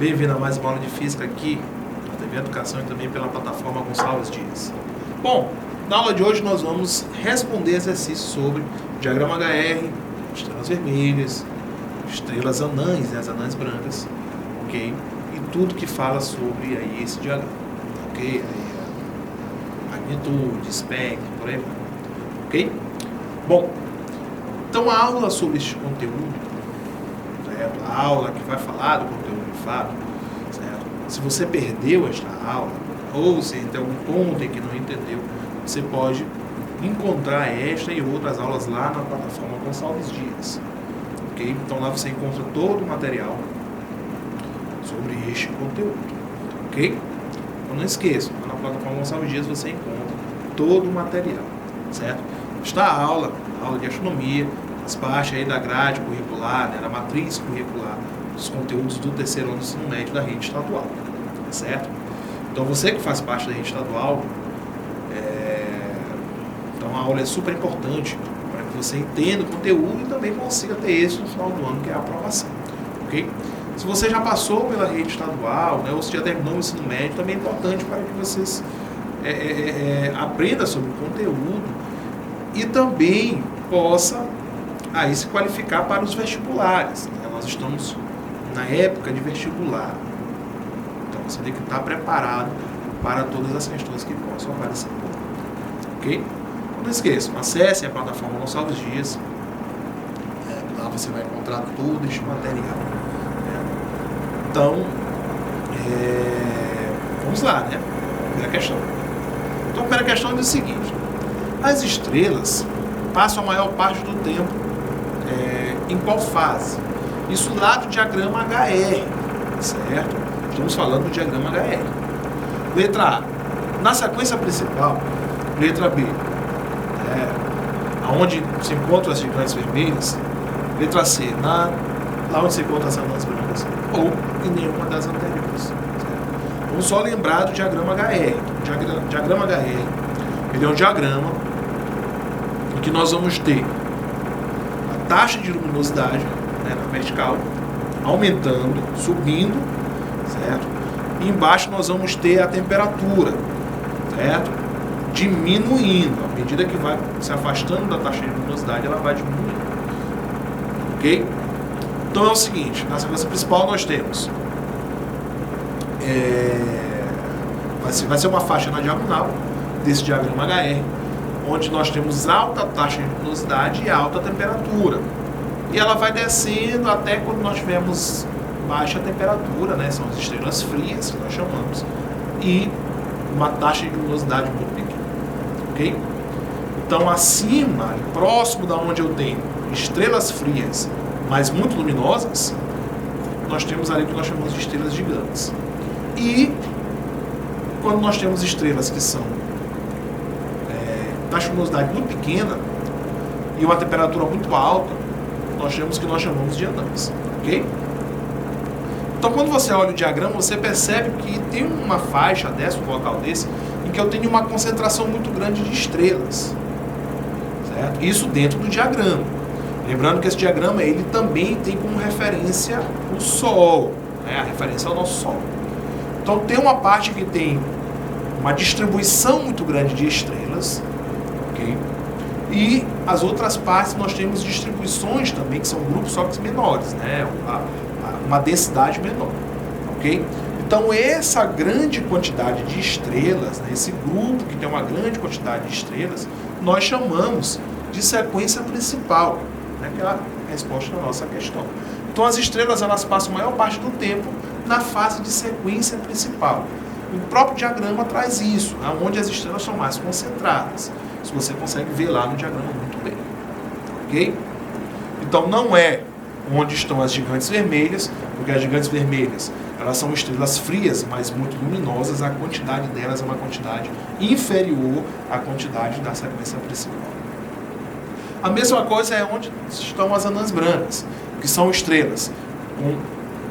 Bem-vindo a mais uma aula de Física aqui na TV Educação e também pela plataforma Gonçalves Dias. Bom, na aula de hoje nós vamos responder exercícios sobre diagrama HR, estrelas vermelhas, estrelas anãs, né, as anãs brancas, ok? E tudo que fala sobre aí esse diagrama, ok? Aí, magnitude, espectro, por aí vai, ok? Bom, então a aula sobre este conteúdo, certo? A aula que vai falar do conteúdo de fato, certo? Se você perdeu esta aula, ou se tem algum ponto em que não entendeu, você pode encontrar esta e outras aulas lá na plataforma Gonçalves Dias, ok? Então lá você encontra todo o material sobre este conteúdo, ok? Então não esqueça, lá na plataforma Gonçalves Dias você encontra todo o material, certo? Está a aula de astronomia, as partes aí da grade curricular, né, da matriz curricular, dos conteúdos do terceiro ano do ensino médio da rede estadual, certo? Então você que faz parte da rede estadual, então a aula é super importante para que você entenda o conteúdo e também consiga ter êxito no final do ano, que é a aprovação, ok? Se você já passou pela rede estadual, né, ou se já terminou o ensino médio, também é importante para que vocês aprendam sobre o conteúdo e também possa aí se qualificar para os vestibulares, né? Nós estamos na época de vestibular, então você tem que estar preparado para todas as questões que possam aparecer, ok? Não esqueçam, acessem a plataforma Gonçalves Dias, lá você vai encontrar todo este material, né? Então, vamos lá, né? Primeira questão. Então a primeira questão é o seguinte: as estrelas passam a maior parte do tempo em qual fase? Isso lá do diagrama HR, certo? Estamos falando do diagrama HR. Letra A, na sequência principal. Letra B, aonde se encontram as gigantes vermelhas. Letra C, lá onde se encontram as anãs brancas. Ou em nenhuma das anteriores, certo? Vamos só lembrar do diagrama HR. O diagrama HR, ele é um diagrama em que nós vamos ter a taxa de luminosidade, né, na vertical, aumentando, subindo, certo? E embaixo nós vamos ter a temperatura, certo? Diminuindo. À medida que vai se afastando da taxa de luminosidade, ela vai diminuindo. Ok? Então é o seguinte, na sequência principal nós temos vai ser uma faixa na diagonal desse diagrama HR, onde nós temos alta taxa de luminosidade e alta temperatura. E ela vai descendo até quando nós tivermos baixa temperatura, né? São as estrelas frias, que nós chamamos, e uma taxa de luminosidade muito pequena, ok? Então, acima, próximo da onde eu tenho estrelas frias, mas muito luminosas, nós temos ali o que nós chamamos de estrelas gigantes. E quando nós temos estrelas que são taxa de luminosidade muito pequena e uma temperatura muito alta, nós temos o que nós chamamos de anãs, ok? Então, quando você olha o diagrama, você percebe que tem uma faixa dessa, um local desse, em que eu tenho uma concentração muito grande de estrelas, certo? Isso dentro do diagrama. Lembrando que esse diagrama, ele também tem como referência o Sol, né? A referência ao nosso Sol. Então, tem uma parte que tem uma distribuição muito grande de estrelas, ok? E as outras partes nós temos distribuições também, que são grupos só que menores, né? Uma densidade menor, ok? Então essa grande quantidade de estrelas, né? Esse grupo que tem uma grande quantidade de estrelas, nós chamamos de sequência principal, né? Que é a resposta da nossa questão. Então as estrelas, elas passam a maior parte do tempo na fase de sequência principal. O próprio diagrama traz isso, né? Onde as estrelas são mais concentradas. Se você consegue ver lá no diagrama muito bem, ok? Então não é onde estão as gigantes vermelhas, porque as gigantes vermelhas, elas são estrelas frias, mas muito luminosas, a quantidade delas é uma quantidade inferior à quantidade da sequência principal. A mesma coisa é onde estão as anãs brancas, que são estrelas com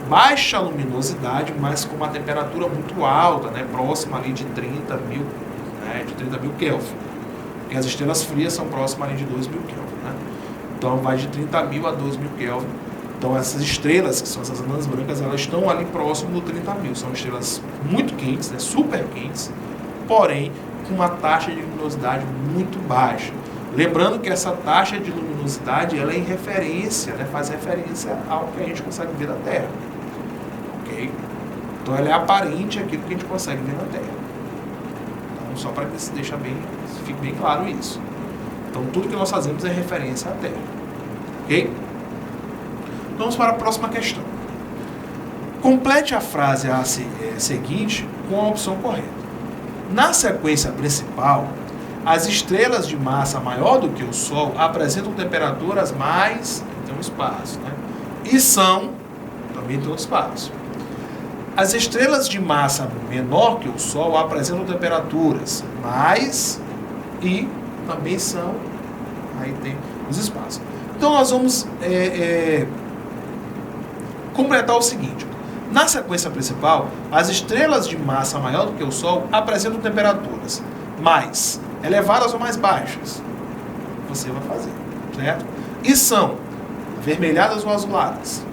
baixa luminosidade, mas com uma temperatura muito alta, né, próxima ali de 30 mil, né, de 30 mil Kelvin. Porque as estrelas frias são próximas ali de 2.000 Kelvin, né? Então vai de 30 mil a 2.000 Kelvin Então essas estrelas, que são essas anãs brancas, elas estão ali próximo do 30.000. São estrelas muito quentes, né, super quentes, porém com uma taxa de luminosidade muito baixa. Lembrando que essa taxa de luminosidade ela é em referência, né, faz referência ao que a gente consegue ver da Terra. Ok? Então ela é aparente aquilo que a gente consegue ver na Terra. Então, só para que se deixe fique bem claro isso. Então tudo que nós fazemos é referência à Terra. Ok? Vamos para a próxima questão. Complete a frase seguinte com a opção correta. Na sequência principal, as estrelas de massa maior do que o Sol apresentam temperaturas mais... Tem um espaço, né? E são... Também tem outro espaço. As estrelas de massa menor que o Sol apresentam temperaturas mais... E também são... Aí tem os espaços. Então nós vamos completar o seguinte. Na sequência principal, as estrelas de massa maior do que o Sol apresentam temperaturas mais elevadas ou mais baixas. Você vai fazer, certo? E são avermelhadas ou azuladas.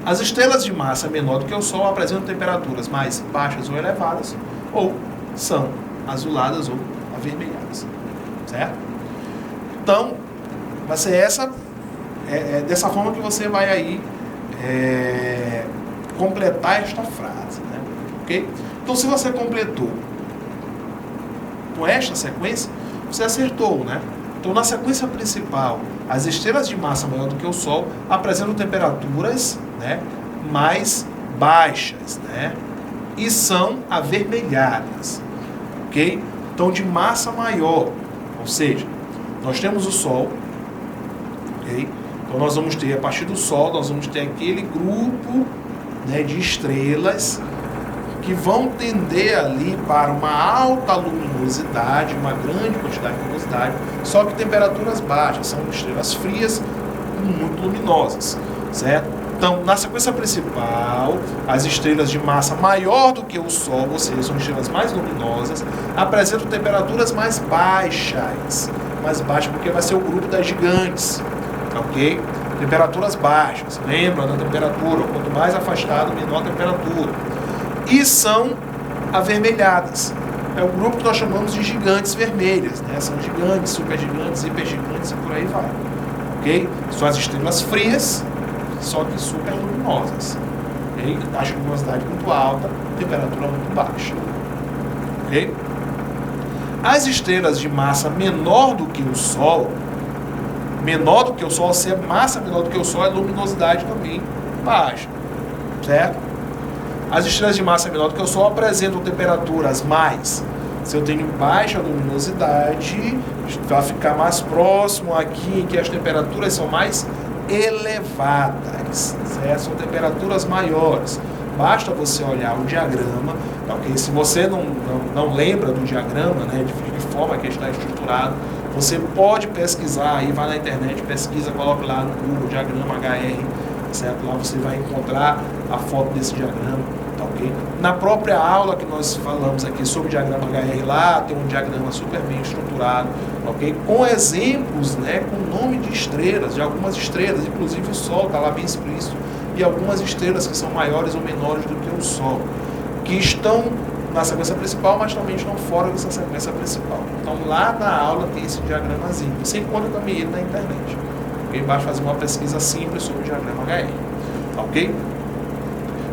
As estrelas de massa menor do que o Sol apresentam temperaturas mais baixas ou elevadas, ou são azuladas ou avermelhadas, certo? Então, vai ser dessa forma que você vai aí completar esta frase, né? Ok? Então, se você completou com esta sequência, você acertou, né? Então, na sequência principal, as estrelas de massa maior do que o Sol apresentam temperaturas, né, mais baixas, né? E são avermelhadas, ok? Então, de massa maior, ou seja, nós temos o Sol, ok? Então nós vamos ter, a partir do Sol, nós vamos ter aquele grupo, né, de estrelas que vão tender ali para uma alta luminosidade, uma grande quantidade de luminosidade, só que temperaturas baixas, são estrelas frias muito luminosas, certo? Então, na sequência principal, as estrelas de massa maior do que o Sol, ou seja, são estrelas mais luminosas, apresentam temperaturas mais baixas porque vai ser o grupo das gigantes. Ok? Temperaturas baixas. Lembra da temperatura? Quanto mais afastado, menor a temperatura. E são avermelhadas. É o grupo que nós chamamos de gigantes vermelhas, né? São gigantes, supergigantes, hipergigantes e por aí vai. Ok? São as estrelas frias, só que super luminosas. Ok? Taxa de luminosidade muito alta, temperatura muito baixa. Ok? As estrelas de massa menor do que o Sol, ou seja, massa menor do que o Sol, é luminosidade também baixa, certo? As estrelas de massa menor do que o Sol apresentam temperaturas mais. Se eu tenho baixa luminosidade, vai ficar mais próximo aqui, em que as temperaturas são mais elevadas, certo? São temperaturas maiores. Basta você olhar o diagrama, ok? Se você não lembra do diagrama, né, de forma que está estruturado, você pode pesquisar aí, vai na internet, pesquisa, coloca lá no Google, diagrama HR, certo? Lá você vai encontrar a foto desse diagrama, tá ok? Na própria aula que nós falamos aqui sobre o diagrama HR, lá tem um diagrama super bem estruturado, ok? Com exemplos, né, com nome de estrelas, de algumas estrelas, inclusive o Sol está lá bem explícito, e algumas estrelas que são maiores ou menores do que o Sol, que estão na sequência principal, mas também estão fora dessa sequência principal. Então lá na aula tem esse diagramazinho. Você encontra também ele na internet. Okay? Basta fazer uma pesquisa simples sobre o diagrama HR. Ok?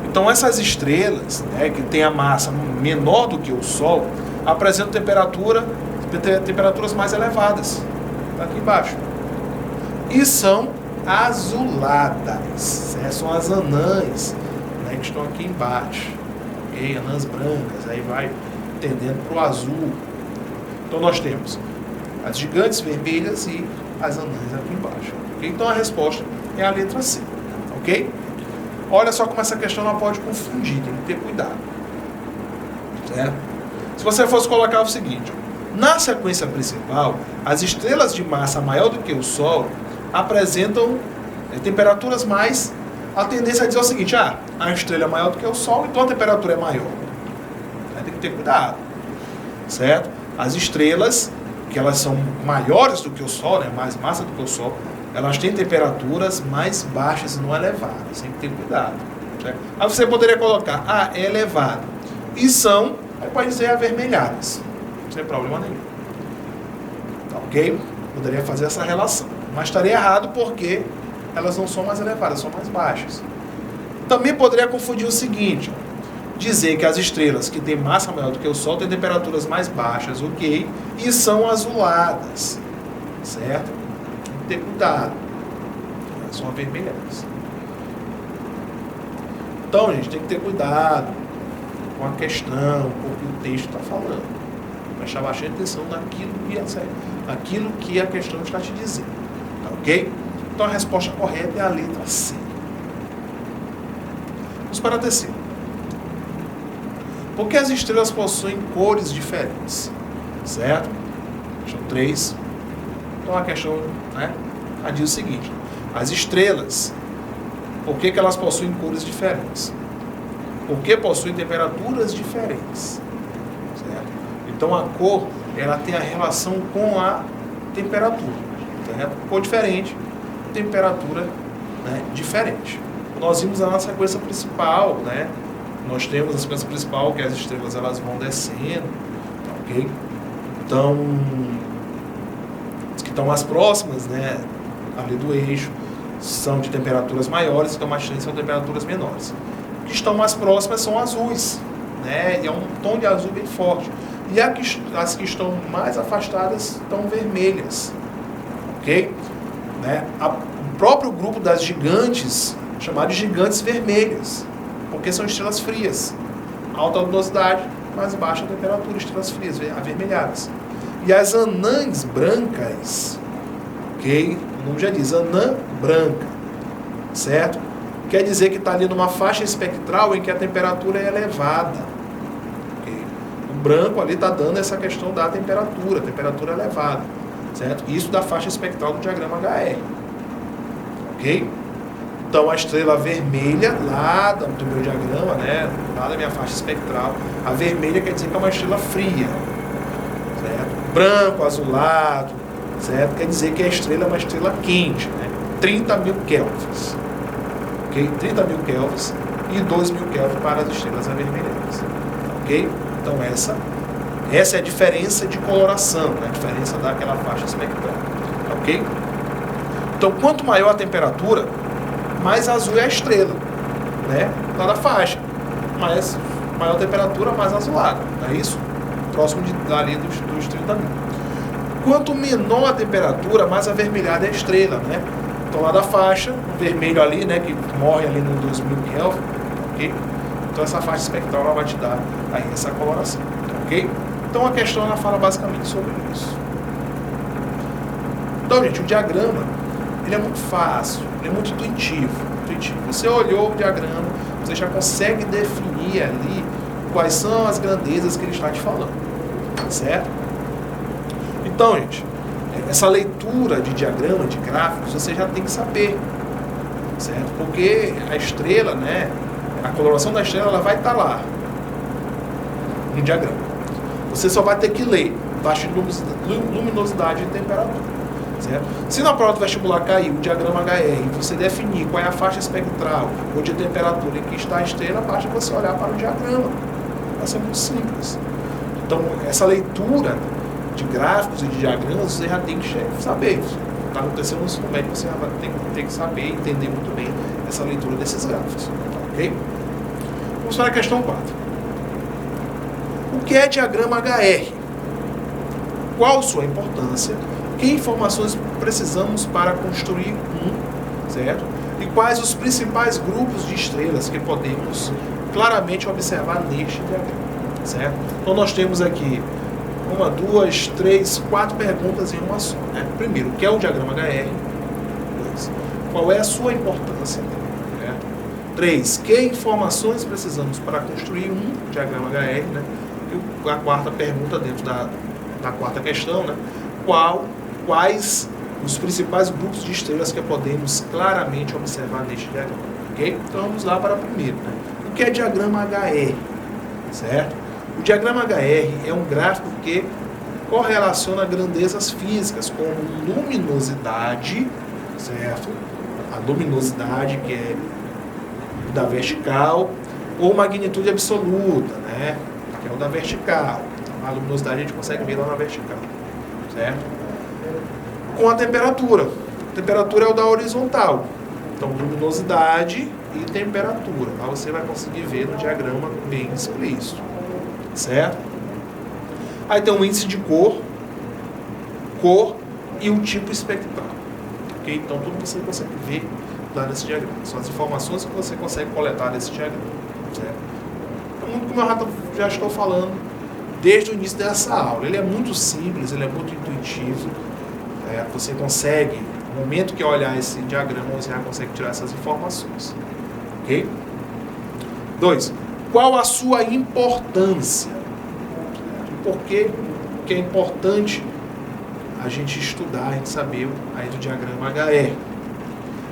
Então essas estrelas, né, que têm a massa menor do que o Sol, apresentam temperaturas mais elevadas. Está aqui embaixo. E são azuladas. São as anãs, né, que estão aqui embaixo. Okay? Anãs brancas, aí vai tendendo para o azul. Então nós temos as gigantes vermelhas e as anãs aqui embaixo. Okay? Então a resposta é a letra C. Ok? Olha só como essa questão não pode confundir, tem que ter cuidado. Certo? Se você fosse colocar o seguinte, na sequência principal, as estrelas de massa maior do que o Sol apresentam temperaturas mais... A tendência é dizer o seguinte, a estrela é maior do que o Sol, então a temperatura é maior. Tem que ter cuidado, certo? As estrelas, que elas são maiores do que o Sol, né, mais massa do que o Sol, elas têm temperaturas mais baixas e não elevadas. Tem que ter cuidado. Certo? Aí você poderia colocar, é elevado. E são, aí pode dizer, avermelhadas. Sem problema nenhum. Tá ok? Poderia fazer essa relação. Mas estaria errado porque elas não são mais elevadas, são mais baixas. Também poderia confundir o seguinte, dizer que as estrelas que têm massa maior do que o Sol têm temperaturas mais baixas, ok? E são azuladas, certo? Tem que ter cuidado. Elas são avermelhadas. Então, gente, tem que ter cuidado com a questão, com o que o texto está falando. Prestar bastante atenção naquilo que a questão está te dizendo. Tá ok? Então, a resposta correta é a letra C. Vamos para a terceira. Por que as estrelas possuem cores diferentes? Certo? Questão 3. Então, a questão, diz o seguinte. As estrelas, por que elas possuem cores diferentes? Porque possuem temperaturas diferentes. Certo? Então, a cor, ela tem a relação com a temperatura. Certo? Cor diferente, temperatura diferente. Nós vimos na nossa sequência principal, Nós temos a sequência principal, que as estrelas elas vão descendo, ok? Então, as que estão mais próximas, ali do eixo, são de temperaturas maiores, que estão mais distantes são temperaturas menores. As que estão mais próximas são azuis, E é um tom de azul bem forte. E as que estão mais afastadas estão vermelhas, ok? O próprio grupo das gigantes, chamado de gigantes vermelhas, porque são estrelas frias, alta luminosidade, mais baixa temperatura, estrelas frias, avermelhadas. E as anãs brancas, ok? O nome já diz, anã branca, certo? Quer dizer que está ali numa faixa espectral em que a temperatura é elevada. Okay? O branco ali está dando essa questão da temperatura elevada, certo? Isso da faixa espectral do diagrama HR. Ok? Então, a estrela vermelha, lá do meu diagrama, lá da minha faixa espectral, a vermelha quer dizer que é uma estrela fria, certo? Branco, azulado, certo? Quer dizer que a estrela é uma estrela quente, 30.000 kelvins, ok? 30.000 kelvins e 2.000 kelvins para as estrelas avermelhadas, ok? Então, essa é a diferença de coloração, a diferença daquela faixa espectral, ok? Então, quanto maior a temperatura, mais azul é a estrela, lá da faixa. Mas maior temperatura, mais azulada, não é isso? Próximo ali dos 30.000. Quanto menor a temperatura, mais avermelhada é a estrela, Então lá da faixa, o vermelho ali, que morre ali no 2.000 Kelvin, ok? Então essa faixa espectral ela vai te dar aí essa coloração, ok? Então a questão ela fala basicamente sobre isso. Então, gente, o diagrama ele é muito fácil, ele é muito intuitivo. Você olhou o diagrama, você já consegue definir ali quais são as grandezas que ele está te falando, certo? Então, gente, essa leitura de diagrama, de gráficos, você já tem que saber, certo? Porque a estrela, a coloração da estrela, ela vai estar lá no diagrama. Você só vai ter que ler taxa de luminosidade e temperatura. Certo? Se na prova do vestibular cair o diagrama HR e você definir qual é a faixa espectral ou de temperatura em que está a estrela, basta você olhar para o diagrama. Vai ser muito simples. Então, essa leitura de gráficos e de diagramas você já tem que saber. Está no terceiro ensino médio, você já vai ter que saber e entender muito bem essa leitura desses gráficos. Ok? Vamos para a questão 4. O que é diagrama HR? Qual sua importância? Que informações precisamos para construir certo? E quais os principais grupos de estrelas que podemos claramente observar neste diagrama, certo? Então nós temos aqui 1, 2, 3, 4 perguntas em uma só, Primeiro, o que é o diagrama HR? 2, qual é a sua importância? Certo? 3, que informações precisamos para construir um diagrama HR, E a quarta pergunta dentro da quarta questão, quais os principais grupos de estrelas que podemos claramente observar neste diagrama, ok? Então vamos lá para o primeiro, O que é diagrama HR, certo? O diagrama HR é um gráfico que correlaciona grandezas físicas como luminosidade certo? A luminosidade, que é da vertical, ou magnitude absoluta, né? Que é o da vertical. A luminosidade a gente consegue ver lá na vertical, certo? Com a temperatura. A temperatura é o da horizontal. Então, luminosidade e temperatura. Lá você vai conseguir ver no diagrama bem explícito, certo? Aí tem um índice de cor e o tipo espectral. Okay? Então, tudo você consegue ver lá nesse diagrama. São as informações que você consegue coletar nesse diagrama, certo? É muito como eu já estou falando desde o início dessa aula. Ele é muito simples, ele é muito intuitivo. Você consegue, no momento que olhar esse diagrama, você já consegue tirar essas informações. Ok? 2. Qual a sua importância? Por que é importante a gente estudar, a gente saber aí do diagrama HR?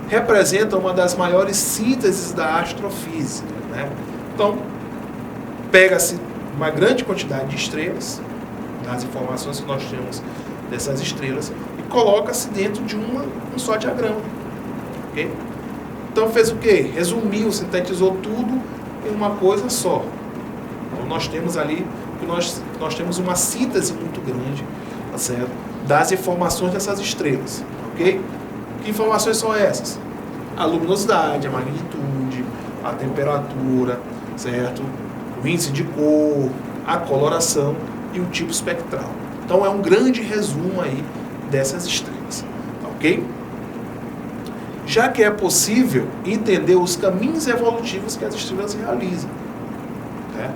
Representa uma das maiores sínteses da astrofísica, né? Então, pega-se uma grande quantidade de estrelas, das informações que nós temos dessas estrelas, e coloca-se dentro de um só diagrama. Okay? Então fez o quê? Resumiu, sintetizou tudo em uma coisa só. Então nós temos ali, nós temos uma síntese muito grande, tá certo? Das informações dessas estrelas. Ok? Que informações são essas? A luminosidade, a magnitude, a temperatura, certo? O índice de cor, a coloração e o tipo espectral. Então é um grande resumo aí dessas estrelas, ok? Já que é possível entender os caminhos evolutivos que as estrelas realizam, né?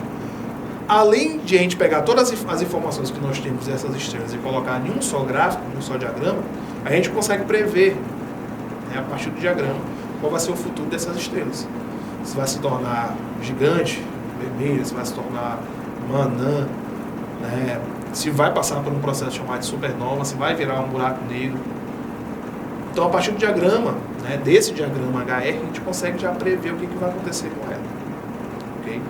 Além de a gente pegar todas as informações que nós temos dessas estrelas e colocar em um só gráfico, em um só diagrama, a gente consegue prever, né, a partir do diagrama, qual vai ser o futuro dessas estrelas. Se vai se tornar gigante, vermelha, se vai se tornar uma anã, né, se vai passar por um processo chamado de supernova, se vai virar um buraco negro. Então, a partir do diagrama, né, desse diagrama HR, a gente consegue já prever o que vai acontecer com ela. Okay?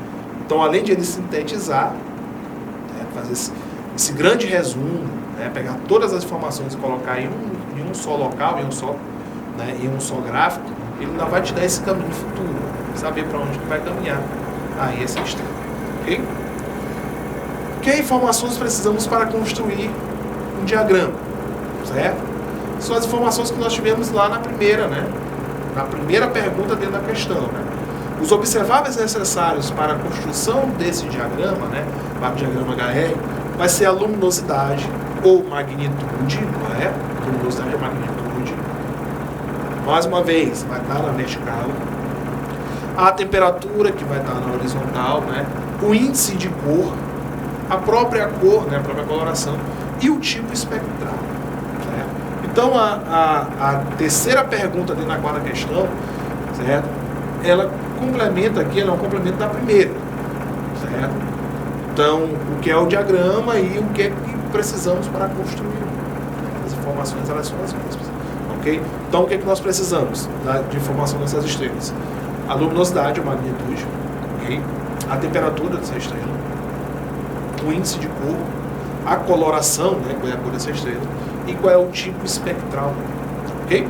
Então, além de ele sintetizar, né, fazer esse grande resumo, né, pegar todas as informações e colocar em um só local, em um só gráfico, ele ainda vai te dar esse caminho futuro, saber para onde que vai caminhar aí essa estrela. Ok? Que informações precisamos para construir um diagrama? Certo? São as informações que nós tivemos lá na primeira, né? Na primeira pergunta dentro da questão, né? Os observáveis necessários para a construção desse diagrama, né? Para o diagrama HR, vai ser a luminosidade ou magnitude, não é? Luminosidade ou magnitude. Mais uma vez, vai estar na vertical. A temperatura, que vai estar na horizontal, né? O índice de cor, a própria cor, né? A própria coloração e o tipo espectral. Certo? Então, a terceira pergunta dentro da quarta questão, certo? Ela complementa aqui, ela é um complemento da primeira, certo? Então, o que é o diagrama e o que é que precisamos para construir. As informações, elas são as mesmas, ok? Então, o que é que nós precisamos de informação dessas estrelas? A luminosidade, a magnitude, ok? A temperatura dessa estrela, o índice de cor, a coloração, né, qual é a cor dessa estrela, e qual é o tipo espectral, ok?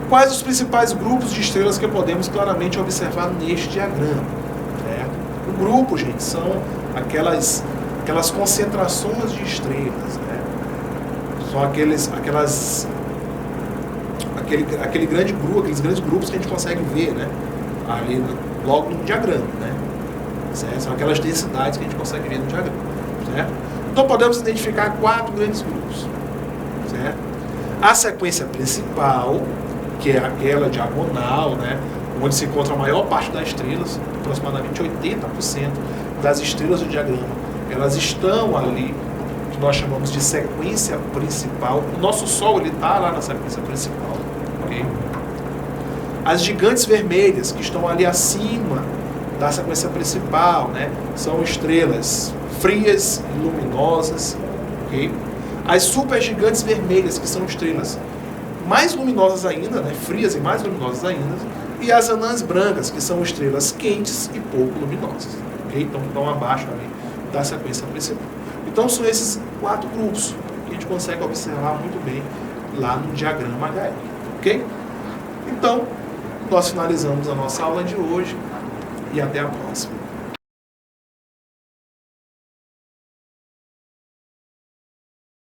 Quais os principais grupos de estrelas que podemos claramente observar neste diagrama? Certo? O grupo, gente, são aquelas concentrações de estrelas, né? São aquele grande grupo, aqueles grandes grupos que a gente consegue ver, né? Ali logo no diagrama, né? Certo? São aquelas densidades que a gente consegue ver no diagrama, certo? Então podemos identificar 4 grandes grupos, certo? A sequência principal, que é aquela diagonal, né, onde se encontra a maior parte das estrelas, aproximadamente 80% das estrelas do diagrama, elas estão ali, que nós chamamos de sequência principal. O nosso Sol está lá na sequência principal. Okay? As gigantes vermelhas, que estão ali acima da sequência principal, né, são estrelas frias e luminosas. Okay? As supergigantes vermelhas, que são estrelas mais luminosas ainda, né, frias e mais luminosas ainda, e as anãs brancas, que são estrelas quentes e pouco luminosas, okay? Então estão abaixo ali da sequência principal. Então são esses 4 grupos que a gente consegue observar muito bem lá no diagrama HL, ok? Então, nós finalizamos a nossa aula de hoje e até a próxima.